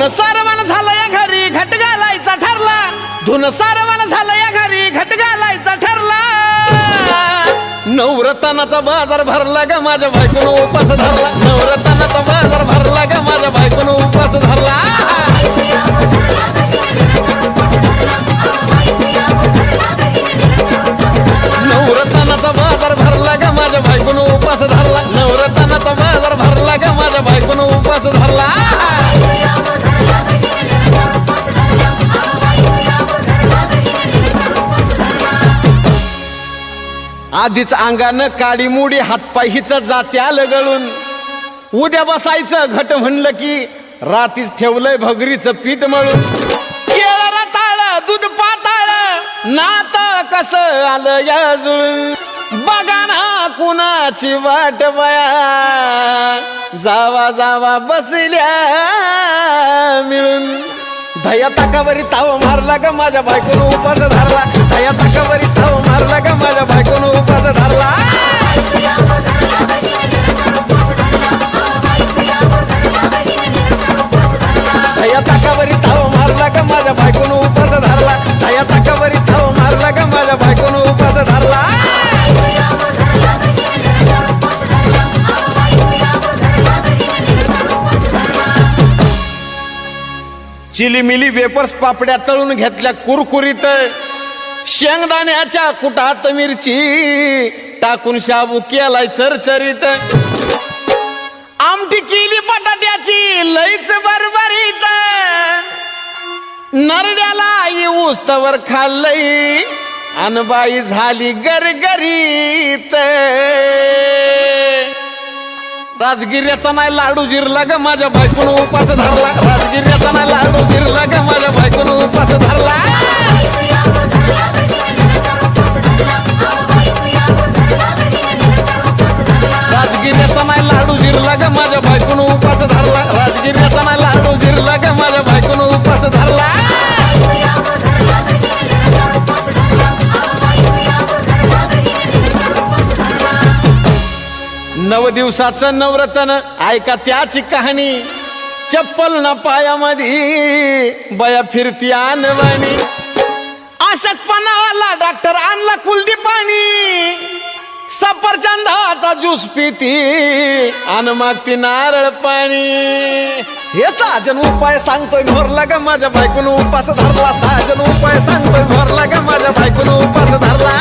धुन सारवान झालं या घरी घट घालायचा ठरला, धुन सारवान झालं या घरी घट घालायचा ठरला। नवरत्नाचा बाजार भरला ग माझ्या बायकोनं उपास धरला, नवरत्नाचा बाजार भरला ग माझ्या बायकोनं उपास धरला। नवरत्नाचा बाजार भरला ग माझ्या बायकोनं उपास धरला, नवरत्नाचा बाजार भरला ग माझ्या बायकोनं उपास धरला। आधीच अंगानं काडी मुडी हातपाय हिच जात्या लगळून, उद्या बसायचं घट म्हणलं की रातीच ठेवलंय भगरीचं पीठ मळून। केळं रताळ दूध पाताळ नात कसं आलं या जुळून, बघा ना कुणाची वाट बया जावा जावा बसल्या मिळून। दया ताकावरी ताव मारला ग माझ्या बायकोनं उपास धरला, दया ताकावरी ताव मारला ग माझ्या बायकोनं उपास धरला। दया ताकावरी ताव मारला ग माझ्या बायकोनं उपास धरला, दया ताकावरी ताव मारला ग माझ्या बायकोनं उपास धरला। चिलीमिली वेपर्स पापड्या तळून घेतल्या कुरकुरीत, शेंगदाण्याच्या कुटात मिरची टाकून शाबू केलाय चरचरीत, आमटी केली बटाट्याची लईच बरबरीत, नरड्याला येऊस तवर खाल्लई अनबाई झाली गरगरीत। राजगिर्याचा नाही लाडू जिरला ग माझ्या बायकोनं उपास धरला, राजगिर्याचा नाही लाडू जिरला ग माझ्या बायकोनं उपास धरला। राजगिर्याचा नाही लाडू जिरला ग माझ्या बायकोनं उपास धरला, राजगिर्याचा नाही लाडू जिरला ग माझ्या बायकोनं उपास धरला। नव दिवसाचं नवरत्न ऐका त्याची कहाणी, चप्पल न पायामध्ये बया फिरती आणवानी, अशक्तपणावाला डॉक्टर आणला कुलदीपानी, सफरचंदाचा ज्यूस पिती आण मागती नारळ पाणी। हे साजन उपाय सांगतोय भरला ग माझ्या बायकोनं उपास धरला, साजन उपाय सांगतोय भरला ग माझ्या बायकोनं उपास धरला।